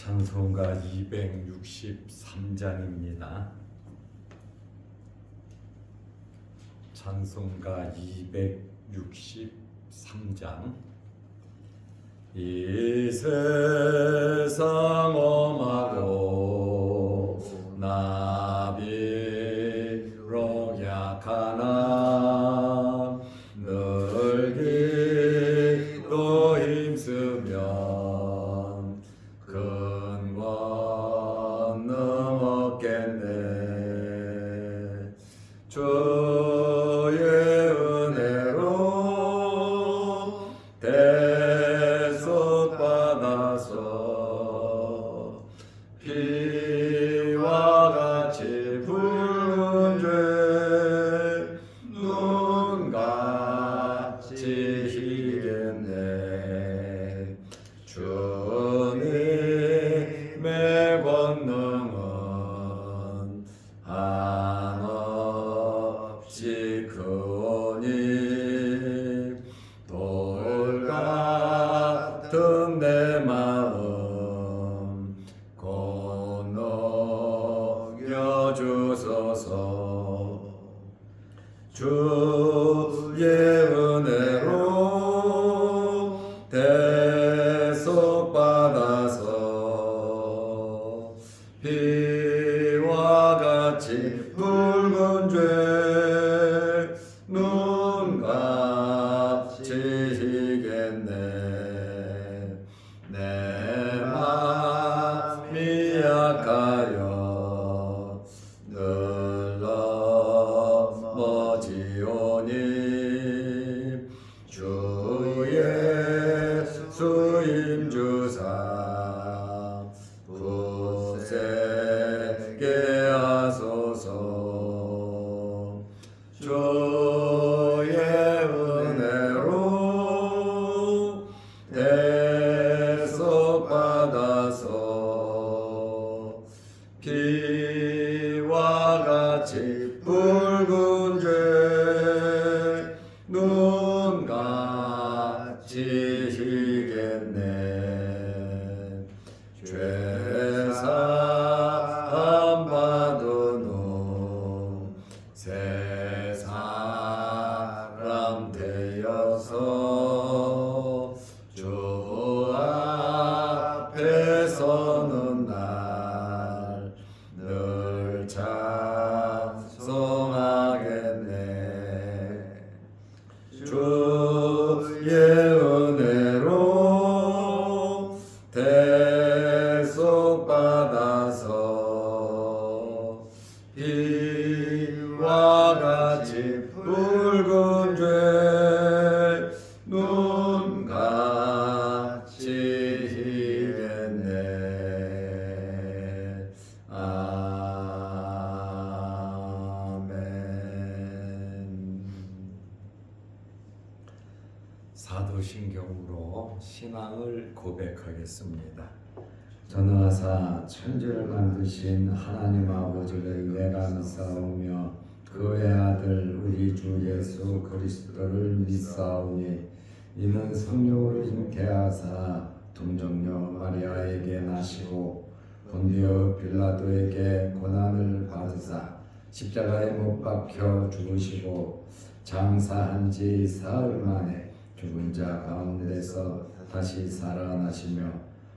찬송가 263장입니다. 찬송가 263장. 이 세상 엄하고 나비로 약하나 늘 기도 힘쓰면 큰 권능 얻겠네. 주의 은혜로 대속받아서 피와 같이 붉은 죄 눈같이 희겠네. 주님의 권능은 한없이 크오니 돌 같은 내 마음 건너여 주소서. 주의 은혜로 대속받아서 피와 같이 붉은 죄 눈같이 희겠네. 내 맘이 약하여 늘 넘어지오니 주 예수 임주사 굳세게 하소서. 주의 은혜로 대속받아서 피와 같이 붉은 죄 눈같이 희겠네. 죄사함 받은 후 새 사람 되어서 주 앞에 서는 날 늘 찬송하겠네. 주의 은혜로 대속받아서 피와 같이 붉은 죄 눈같이 희겠네. 아멘. 사도신경으로 신앙을 고백하겠습니다. 전하사 천지를 만드신 하나님 아버지를 은혜가 믿사오며 그의 아들 우리 주 예수 그리스도를 믿사오니 이는 성령으로 잉태하사 동정녀 마리아에게 나시고 본디오 빌라도에게 고난을 받으사 십자가에 못 박혀 죽으시고 장사한 지 사흘 만에 죽은 자 가운데서 다시 살아나시며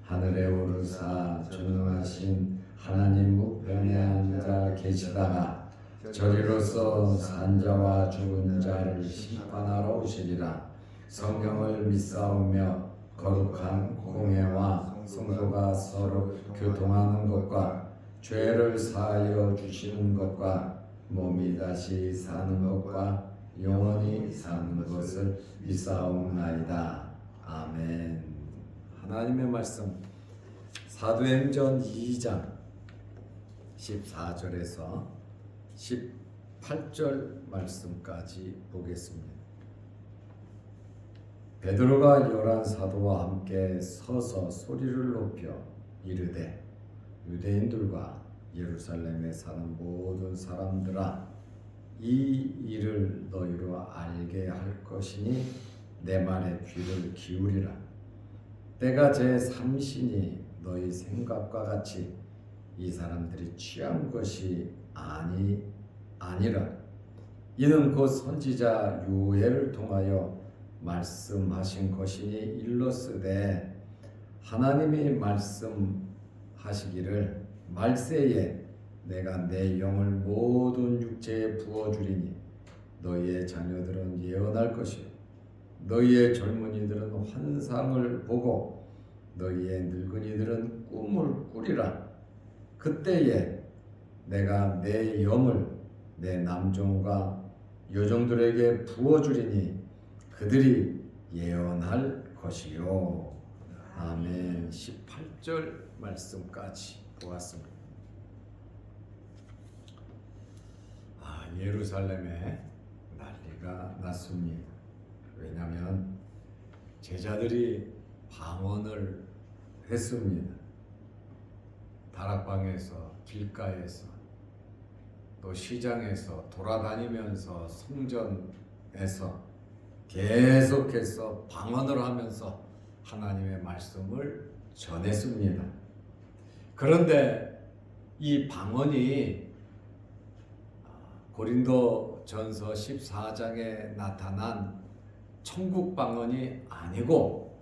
하늘에 오르사 전능하신 하나님 우편에 앉아 계시다가 저리로서 산자와 죽은 자를 심판하러 오시리라. 성경을 믿사오며 거룩한 공회와 성도가 서로 교통하는 것과 죄를 사하여 주시는 것과 몸이 다시 사는 것과 영원히 사는 것을 믿사옵나이다. 아멘. 하나님의 말씀 사도행전 2장 14절에서 18절 말씀까지 보겠습니다. 베드로가 11사도와 함께 서서 소리를 높여 이르되 유대인들과 예루살렘에 사는 모든 사람들아, 이 일을 너희로 알게 할 것이니 내 말에 귀를 기울이라. 때가 제3신이 너희 생각과 같이 이 사람들이 취한 것이 아니라 이는 곧 선지자 요엘을 통하여 말씀하신 것이니 일러스되 하나님이 말씀하시기를 말세에 내가 내 영을 모든 육체에 부어주리니 너희의 자녀들은 예언할 것이요 너희의 젊은이들은 환상을 보고 너희의 늙은이들은 꿈을 꾸리라. 그때에 내가 내 영을 내 남종과 여종들에게 부어주리니 그들이 예언할 것이요. 아멘. 18절 말씀까지 보았습니다. 예루살렘에 난리가 났습니다. 왜냐하면 제자들이 방언을 했습니다. 다락방에서, 길가에서, 또 시장에서 돌아다니면서 성전에서 계속해서 방언을 하면서 하나님의 말씀을 전했습니다. 그런데 이 방언이 고린도전서 14장에 나타난 천국 방언이 아니고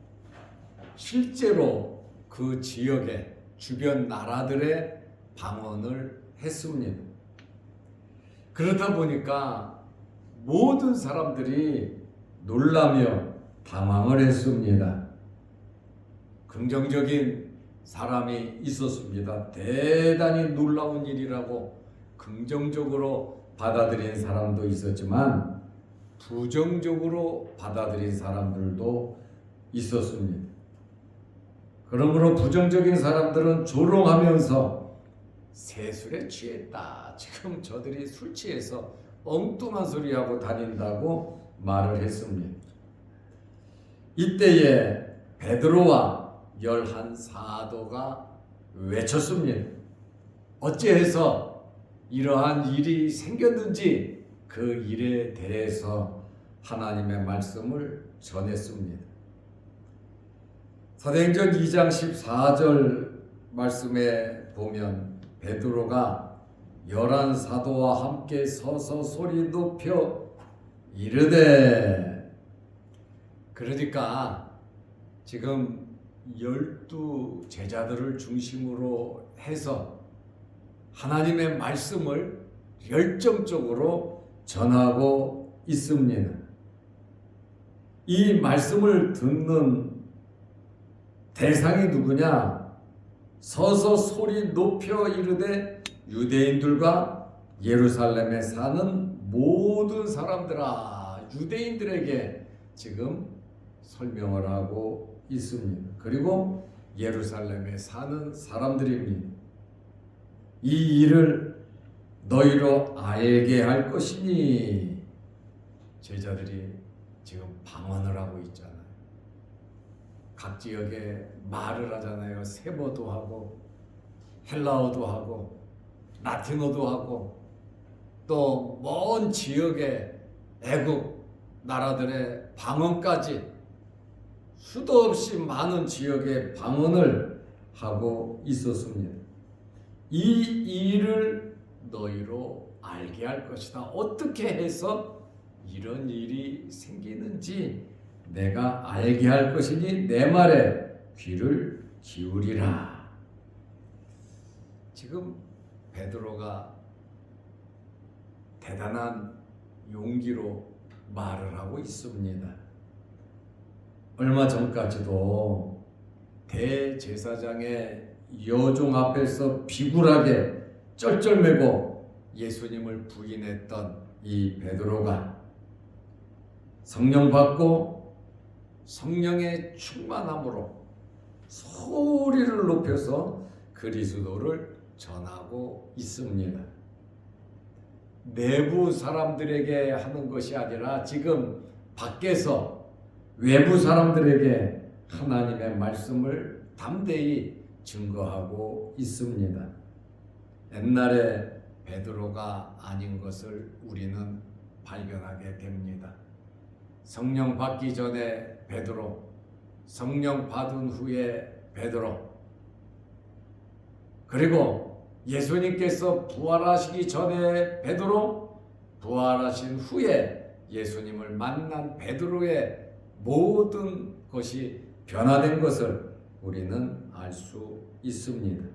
실제로 그 지역의 주변 나라들의 방언을 했습니다. 그러다 보니까 모든 사람들이 놀라며 당황을 했습니다. 긍정적인 사람이 있었습니다. 대단히 놀라운 일이라고 긍정적으로 받아들인 사람도 있었지만 부정적으로 받아들인 사람들도 있었습니다. 그러므로 부정적인 사람들은 조롱하면서 세술에 취했다. 지금 저들이 술 취해서 엉뚱한 소리하고 다닌다고 말을 했습니다. 이때에 베드로와 11 사도가 외쳤습니다. 어찌해서 이러한 일이 생겼는지 그 일에 대해서 하나님의 말씀을 전했습니다. 사도행전 2장 14절 말씀에 보면 베드로가 11 사도와 함께 서서 소리 높여 이르되, 그러니까 지금 12 제자들을 중심으로 해서 하나님의 말씀을 열정적으로 전하고 있습니다. 이 말씀을 듣는 대상이 누구냐? 서서 소리 높여 이르되 유대인들과 예루살렘에 사는 모든 사람들아, 유대인들에게 지금 설명을 하고 있습니다. 그리고 예루살렘에 사는 사람들입니다. 이 일을 너희로 알게 할 것이니, 제자들이 지금 방언을 하고 있잖아요. 각 지역에 말을 하잖아요. 세버도 하고 헬라어도 하고 라틴어도 하고 또 먼 지역의 애국 나라들의 방언까지 수도 없이 많은 지역의 방언을 하고 있었습니다. 이 일을 너희로 알게 할 것이다. 어떻게 해서 이런 일이 생기는지 내가 알게 할 것이니 내 말에 귀를 기울이라. 지금 베드로가 대단한 용기로 말을 하고 있습니다. 얼마 전까지도 대제사장의 여종 앞에서 비굴하게 쩔쩔매고 예수님을 부인했던 이 베드로가 성령 받고 성령의 충만함으로 소리를 높여서 그리스도를 전하고 있습니다. 내부 사람들에게 하는 것이 아니라 지금 밖에서 외부 사람들에게 하나님의 말씀을 담대히 증거하고 있습니다. 옛날에 베드로가 아닌 것을 우리는 발견하게 됩니다. 성령 받기 전에 베드로, 성령 받은 후에 베드로, 그리고 예수님께서 부활하시기 전에 베드로, 부활하신 후에 예수님을 만난 베드로의 모든 것이 변화된 것을 우리는 알 수 있습니다.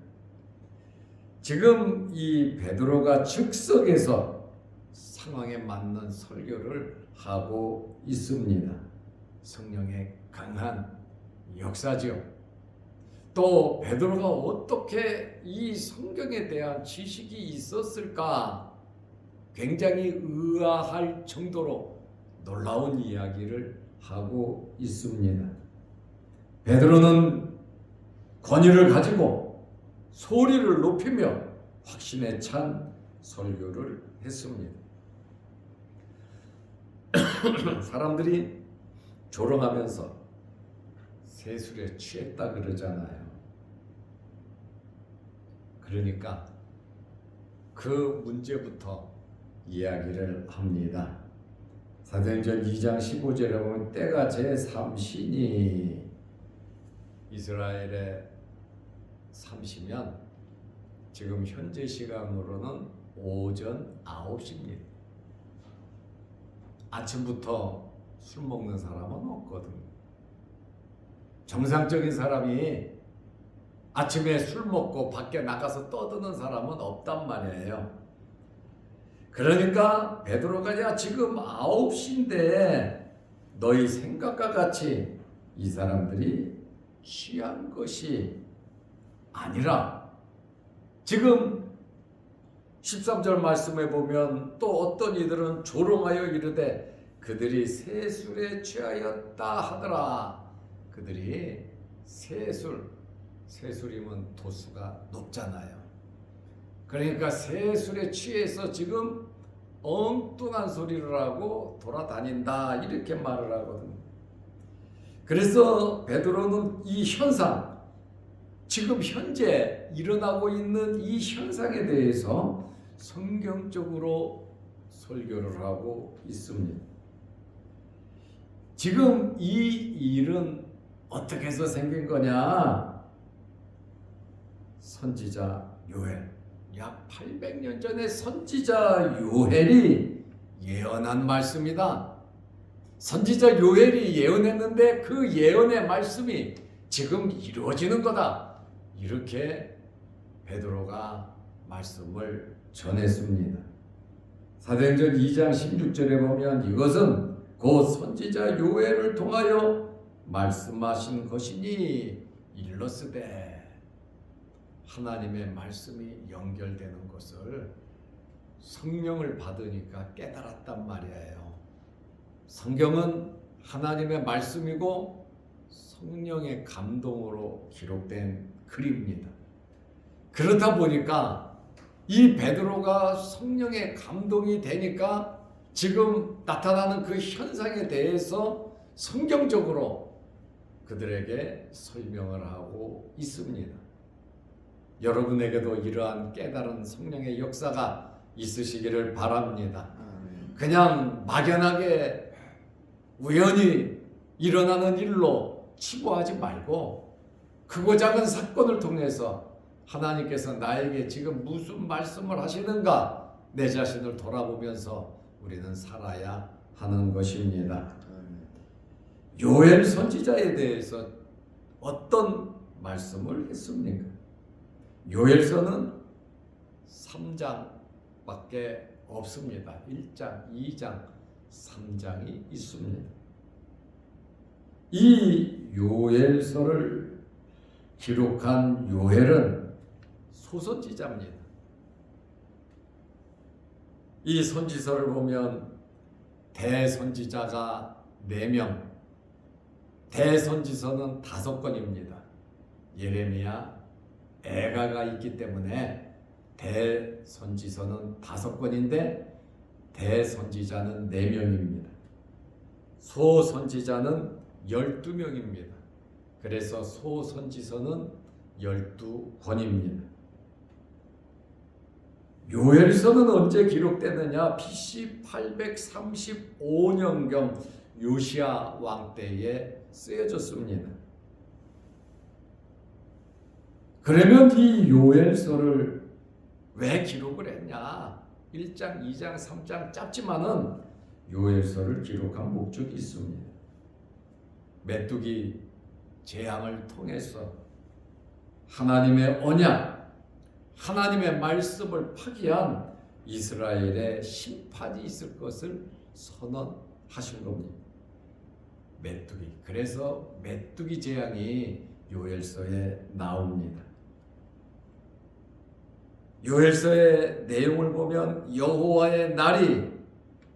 지금 이 베드로가 즉석에서 상황에 맞는 설교를 하고 있습니다. 성령의 강한 역사지요. 또 베드로가 어떻게 이 성경에 대한 지식이 있었을까? 굉장히 의아할 정도로 놀라운 이야기를 하고 있습니다. 베드로는 권위를 가지고 소리를 높이며 확신에 찬 설교를 했습니다. 사람들이 조롱하면서 세술에 취했다 그러잖아요. 그러니까 그 문제부터 이야기를 합니다. 사도행전 2장 15절에 보면 때가 제3신이 이스라엘에 3시면 지금 현재 시간으로는 오전 9시입니다. 아침부터 술 먹는 사람은 없거든. 정상적인 사람이 아침에 술 먹고 밖에 나가서 떠드는 사람은 없단 말이에요. 그러니까 베드로가 야 지금 9시인데 너희 생각과 같이 이 사람들이 취한 것이 아니라 지금 13절 말씀에 보면 또 어떤 이들은 조롱하여 이르되 그들이 세술에 취하였다 하더라. 그들이 세술이면 도수가 높잖아요. 그러니까 세술에 취해서 지금 엉뚱한 소리를 하고 돌아다닌다 이렇게 말을 하거든요. 그래서 베드로는 이 현상, 지금 현재 일어나고 있는 이 현상에 대해서 성경적으로 설교를 하고 있습니다. 지금 이 일은 어떻게 해서 생긴 거냐? 선지자 요엘, 약 800년 전에 선지자 요엘이 예언한 말씀이다. 선지자 요엘이 예언했는데 그 예언의 말씀이 지금 이루어지는 거다. 이렇게 베드로가 말씀을 전했습니다. 사도행전 2장 16절에 보면 이것은 곧 선지자 요엘을 통하여 말씀하신 것이니 일렀으되, 하나님의 말씀이 연결되는 것을 성령을 받으니까 깨달았단 말이에요. 성경은 하나님의 말씀이고 성령의 감동으로 기록된 글입니다. 그렇다 보니까 이 베드로가 성령의 감동이 되니까 지금 나타나는 그 현상에 대해서 성경적으로 그들에게 설명을 하고 있습니다. 여러분에게도 이러한 깨달은 성령의 역사가 있으시기를 바랍니다. 그냥 막연하게 우연히 일어나는 일로 치부하지 말고 크고 작은 사건을 통해서 하나님께서 나에게 지금 무슨 말씀을 하시는가 내 자신을 돌아보면서 우리는 살아야 하는 것입니다. 요엘 선지자에 대해서 어떤 말씀을 했습니까? 요엘서는 3장밖에 없습니다. 1장, 2장, 3장이 있습니다. 이 요엘서를 기록한 요엘은 소선지자입니다. 이 선지서를 보면 대선지자가 4명, 대선지서는 5권입니다. 예레미야, 애가가 있기 때문에 대선지서는 5권인데 대선지자는 4명입니다. 소선지자는 12명입니다. 그래서 소선지서는 12권입니다. 요엘서는 언제 기록되느냐? BC 835년경 요시야 왕 때에 쓰여졌습니다. 그러면 이 요엘서를 왜 기록을 했냐? 1장, 2장, 3장 짧지만은 요엘서를 기록한 목적이 있습니다. 메뚜기 재앙을 통해서 하나님의 언약, 하나님의 말씀을 파기한 이스라엘의 심판이 있을 것을 선언하신 겁니다. 메뚜기. 그래서 메뚜기 재앙이 요엘서에 나옵니다. 요엘서의 내용을 보면 여호와의 날이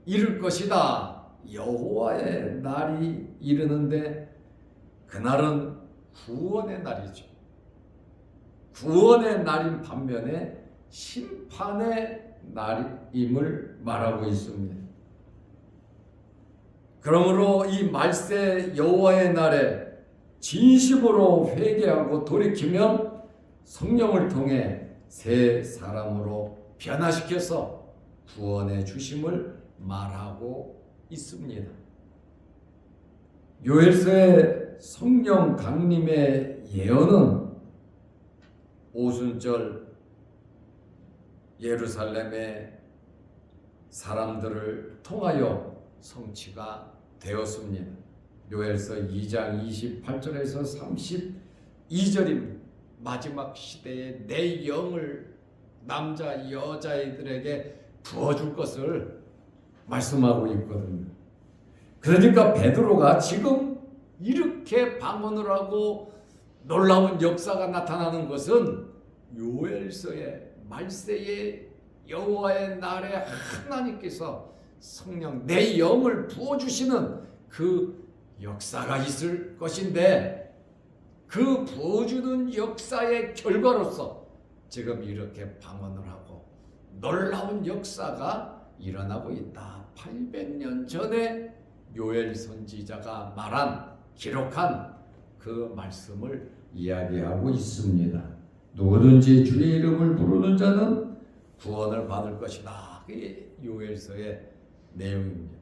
이를 것이다. 여호와의 날이 이르는데 그날은 구원의 날이죠. 구원의 날인 반면에 심판의 날임을 말하고 있습니다. 그러므로 이 말세 여호와의 날에 진심으로 회개하고 돌이키면 성령을 통해 새 사람으로 변화시켜서 구원해 주심을 말하고 있습니다. 요엘서의 성령 강림의 예언은 오순절 예루살렘의 사람들을 통하여 성취가 되었습니다. 요엘서 2장 28절에서 32절입니다. 마지막 시대에 내 영을 남자 여자애들에게 부어줄 것을 말씀하고 있거든요. 그러니까 베드로가 지금 이렇게 방언을 하고 놀라운 역사가 나타나는 것은 요엘서의 말세의 여호와의 날에 하나님께서 성령 내 영을 부어주시는 그 역사가 있을 것인데 그 부어주는 역사의 결과로서 지금 이렇게 방언을 하고 놀라운 역사가 일어나고 있다. 800년 전에 요엘 선지자가 말한 기록한 그 말씀을 이야기하고 있습니다. 누구든지 주의 이름을 부르는 자는 구원을 받을 것이다. 그게 요엘서의 내용입니다.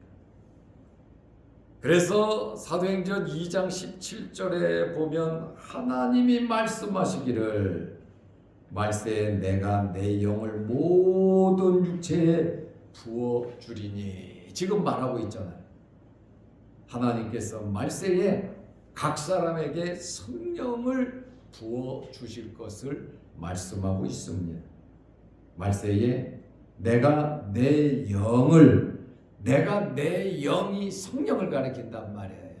그래서 사도행전 2장 17절에 보면 하나님이 말씀하시기를 말세에 내가 내 영을 모든 육체에 부어주리니 지금 말하고 있잖아요. 하나님께서 말세에 각 사람에게 성령을 부어주실 것을 말씀하고 있습니다. 말세에 내가 내 영이 성령을 가리킨단 말이에요.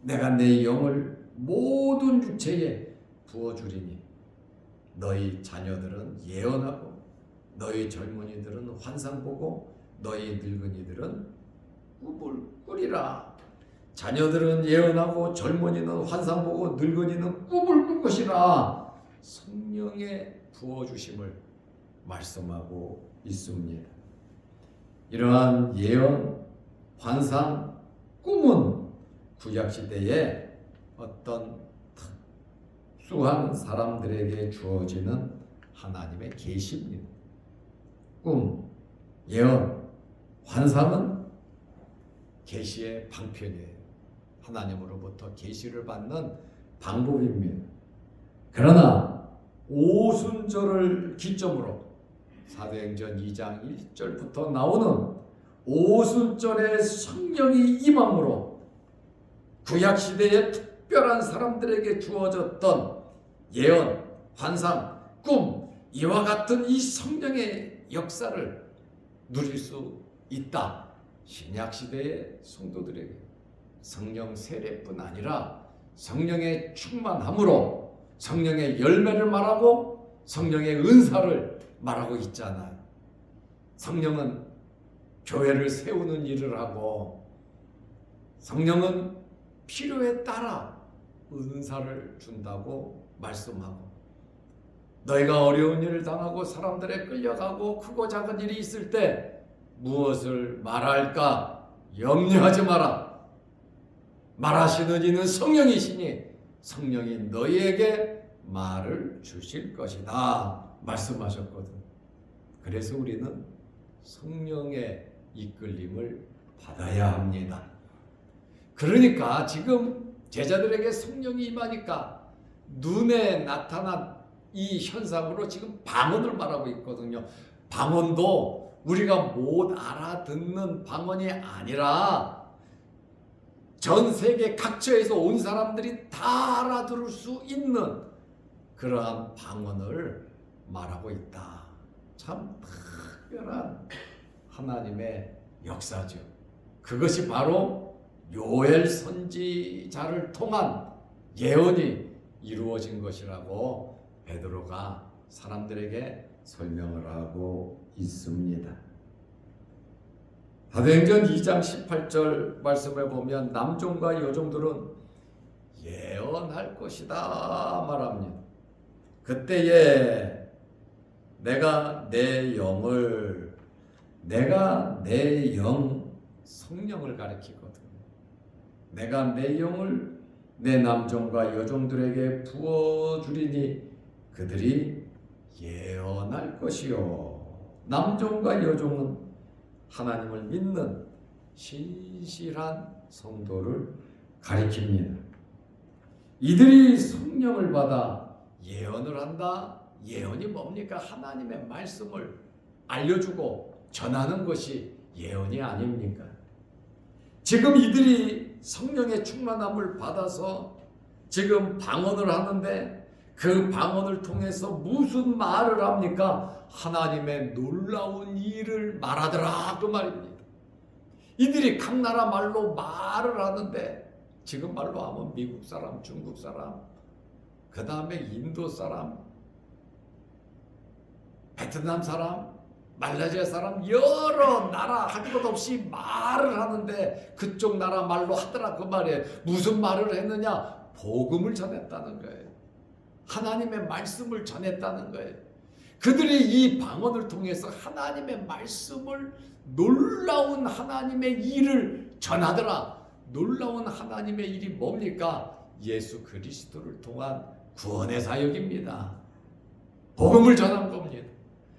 내가 내 영을 모든 육체에 부어주리니 너희 자녀들은 예언하고 너희 젊은이들은 환상 보고 너희 늙은이들은 꿈을 꾸리라. 자녀들은 예언하고 젊은이는 환상 보고 늙은이는 꿈을 꿀 것이라. 성령의 부어주심을 말씀하고 있습니다. 이러한 예언, 환상, 꿈은 구약시대에 어떤 특수한 사람들에게 주어지는 하나님의 계시입니다. 꿈, 예언, 환상은 계시의 방편이에요. 하나님으로부터 계시를 받는 방법입니다. 그러나 오순절을 기점으로 사도행전 2장 1절부터 나오는 오순절의 성령이 임함으로 구약시대의 특별한 사람들에게 주어졌던 예언, 환상, 꿈 이와 같은 이 성령의 역사를 누릴 수 있다. 신약시대의 성도들에게 성령 세례뿐 아니라 성령의 충만함으로 성령의 열매를 말하고 성령의 은사를 말하고 있잖아요. 성령은 교회를 세우는 일을 하고 성령은 필요에 따라 은사를 준다고 말씀하고 너희가 어려운 일을 당하고 사람들에 끌려가고 크고 작은 일이 있을 때 무엇을 말할까 염려하지 마라. 말하시는 이는 성령이시니 성령이 너희에게 말을 주실 것이다 말씀하셨거든. 그래서 우리는 성령의 이끌림을 받아야 합니다. 그러니까 지금 제자들에게 성령이 임하니까 눈에 나타난 이 현상으로 지금 방언을 말하고 있거든요. 방언도 우리가 못 알아듣는 방언이 아니라 전 세계 각처에서 온 사람들이 다 알아들을 수 있는 그러한 방언을 말하고 있다. 참 특별한 하나님의 역사죠. 그것이 바로 요엘 선지자를 통한 예언이 이루어진 것이라고 베드로가 사람들에게 설명을 하고 있습니다. 사도행전 2장 18절 말씀에 보면 남종과 여종들은 예언할 것이다 말합니다. 그때에 내가 내 영 성령을 가리키거든요. 내가 내 영을 내 남종과 여종들에게 부어주리니 그들이 예언할 것이요. 남종과 여종은 하나님을 믿는 신실한 성도를 가리킵니다. 이들이 성령을 받아 예언을 한다. 예언이 뭡니까? 하나님의 말씀을 알려주고 전하는 것이 예언이 아닙니까? 지금 이들이 성령의 충만함을 받아서 지금 방언을 하는데 그 방언을 통해서 무슨 말을 합니까? 하나님의 놀라운 일을 말하더라 그 말입니다. 이들이 각 나라 말로 말을 하는데 지금 말로 하면 미국 사람, 중국 사람, 그 다음에 인도 사람, 베트남 사람, 말레이시아 사람 여러 나라 할 것 없이 말을 하는데 그쪽 나라 말로 하더라 그 말이에요. 무슨 말을 했느냐? 복음을 전했다는 거예요. 하나님의 말씀을 전했다는 거예요. 그들이 이 방언을 통해서 하나님의 말씀을 놀라운 하나님의 일을 전하더라. 놀라운 하나님의 일이 뭡니까? 예수 그리스도를 통한 구원의 사역입니다. 복음을 전한 겁니다.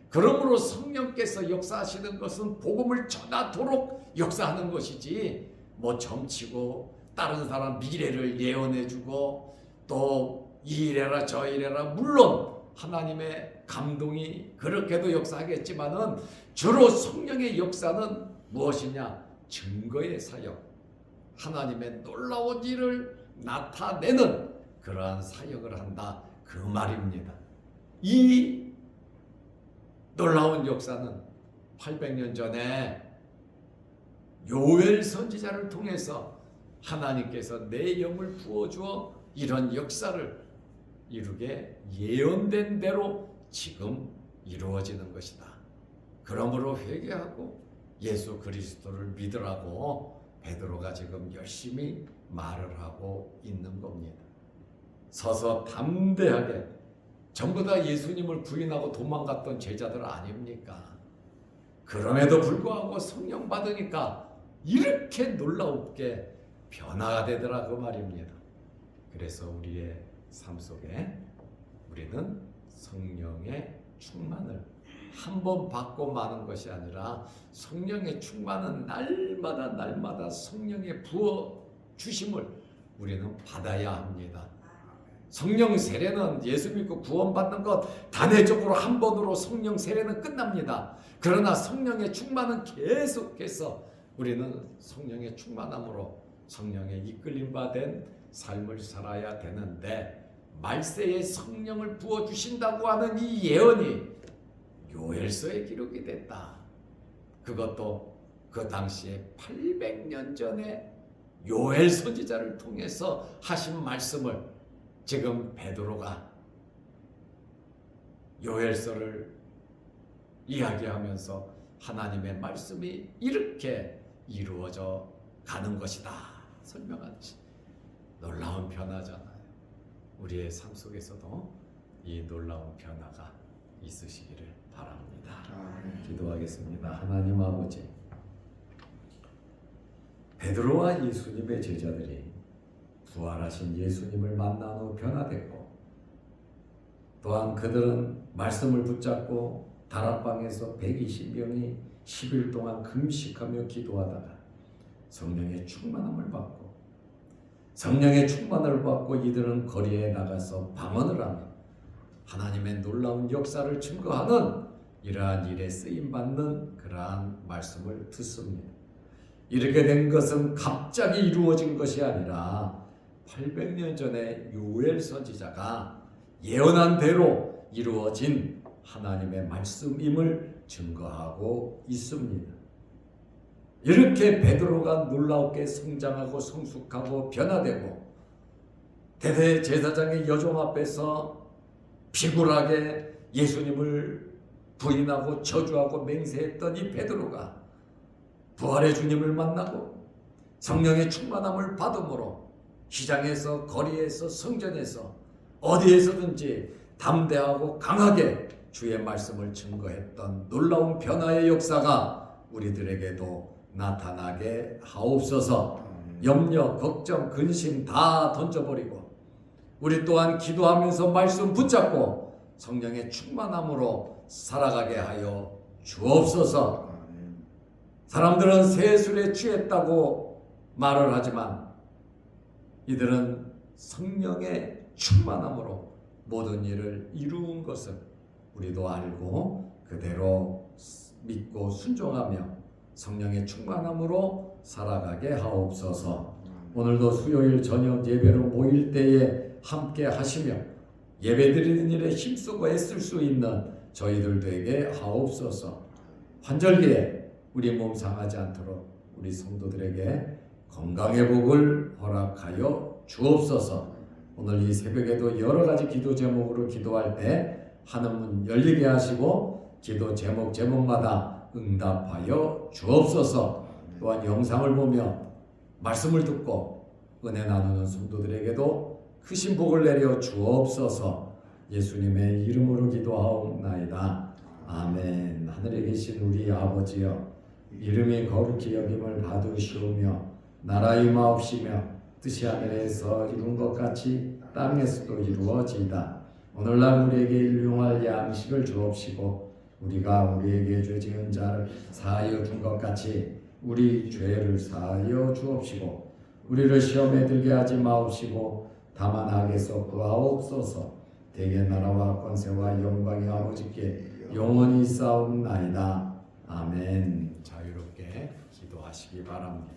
그러므로 성령께서 역사하시는 것은 복음을 전하도록 역사하는 것이지 뭐 점치고 다른 사람 미래를 예언해주고 또 이 이래라 저 이래라 물론 하나님의 감동이 그렇게도 역사하겠지만은 주로 성령의 역사는 무엇이냐? 증거의 사역, 하나님의 놀라운 일을 나타내는 그러한 사역을 한다 그 말입니다. 이 놀라운 역사는 800년 전에 요엘 선지자를 통해서 하나님께서 내 영을 부어주어 이런 역사를 이루게 예언된 대로 지금 이루어지는 것이다. 그러므로 회개하고 예수 그리스도를 믿으라고 베드로가 지금 열심히 말을 하고 있는 겁니다. 서서 담대하게 전부 다 예수님을 부인하고 도망갔던 제자들 아닙니까? 그럼에도 불구하고 성령 받으니까 이렇게 놀랍게 변화가 되더라 그 말입니다. 그래서 우리의 삶 속에 우리는 성령의 충만을 한 번 받고 마는 것이 아니라 성령의 충만은 날마다 성령의 부어 주심을 우리는 받아야 합니다. 성령 세례는 예수 믿고 구원받는 것 단회적으로 한 번으로 성령 세례는 끝납니다. 그러나 성령의 충만은 계속해서 우리는 성령의 충만함으로 성령의 이끌림 받은 삶을 살아야 되는데 말세에 성령을 부어주신다고 하는 이 예언이 요엘서에 기록이 됐다. 그것도 그 당시에 800년 전에 요엘 선지자를 통해서 하신 말씀을 지금 베드로가 요엘서를 이야기하면서 하나님의 말씀이 이렇게 이루어져 가는 것이다 설명하듯이 놀라운 변화잖아요. 우리의 삶 속에서도 이 놀라운 변화가 있으시기를 바랍니다. 기도하겠습니다. 하나님 아버지, 베드로와 예수님의 제자들이 부활하신 예수님을 만난 후 변화됐고 또한 그들은 말씀을 붙잡고 다락방에서 120명이 10일 동안 금식하며 기도하다가 성령의 충만함을 받고 성령의 충만을 받고 이들은 거리에 나가서 방언을 하며 하나님의 놀라운 역사를 증거하는 이러한 일에 쓰임받는 그러한 말씀을 듣습니다. 이렇게 된 것은 갑자기 이루어진 것이 아니라 800년 전에 요엘 선지자가 예언한 대로 이루어진 하나님의 말씀임을 증거하고 있습니다. 이렇게 베드로가 놀랍게 성장하고 성숙하고 변화되고 대제사장의 여종 앞에서 비굴하게 예수님을 부인하고 저주하고 맹세했던 이 베드로가 부활의 주님을 만나고 성령의 충만함을 받음으로 시장에서 거리에서 성전에서 어디에서든지 담대하고 강하게 주의 말씀을 증거했던 놀라운 변화의 역사가 우리들에게도 나타나게 하옵소서. 염려, 걱정, 근심 다 던져버리고 우리 또한 기도하면서 말씀 붙잡고 성령의 충만함으로 살아가게 하여 주옵소서. 사람들은 새 술에 취했다고 말을 하지만 이들은 성령의 충만함으로 모든 일을 이루은 것을 우리도 알고 그대로 믿고 순종하며 성령의 충만함으로 살아가게 하옵소서. 오늘도 수요일 저녁 예배로 모일 때에 함께 하시며 예배드리는 일에 힘쓰고 애쓸 수 있는 저희들 되게 하옵소서. 환절기에 우리 몸 상하지 않도록 우리 성도들에게 건강의 복을 허락하여 주옵소서. 오늘 이 새벽에도 여러 가지 기도 제목으로 기도할 때 하늘 문 열리게 하시고 기도 제목마다 응답하여 주옵소서. 또한 영상을 보며 말씀을 듣고 은혜 나누는 성도들에게도 크신 복을 내려 주옵소서. 예수님의 이름으로 기도하옵나이다. 아멘. 하늘에 계신 우리 아버지여, 이름이 거룩히 여김을 받으시오며 나라 임하옵시며 뜻이 하늘에서 이룬 것 같이 땅에서도 이루어지이다. 오늘날 우리에게 일용할 양식을 주옵시고 우리가 우리에게 죄 지은 자를 사하여 준 것 같이 우리 죄를 사하여 주옵시고 우리를 시험에 들게 하지 마옵시고 다만 악에서 구하옵소서. 대개 나라와 권세와 영광이 아버지께 영원히 있사옵나이다. 아멘. 자유롭게 기도하시기 바랍니다.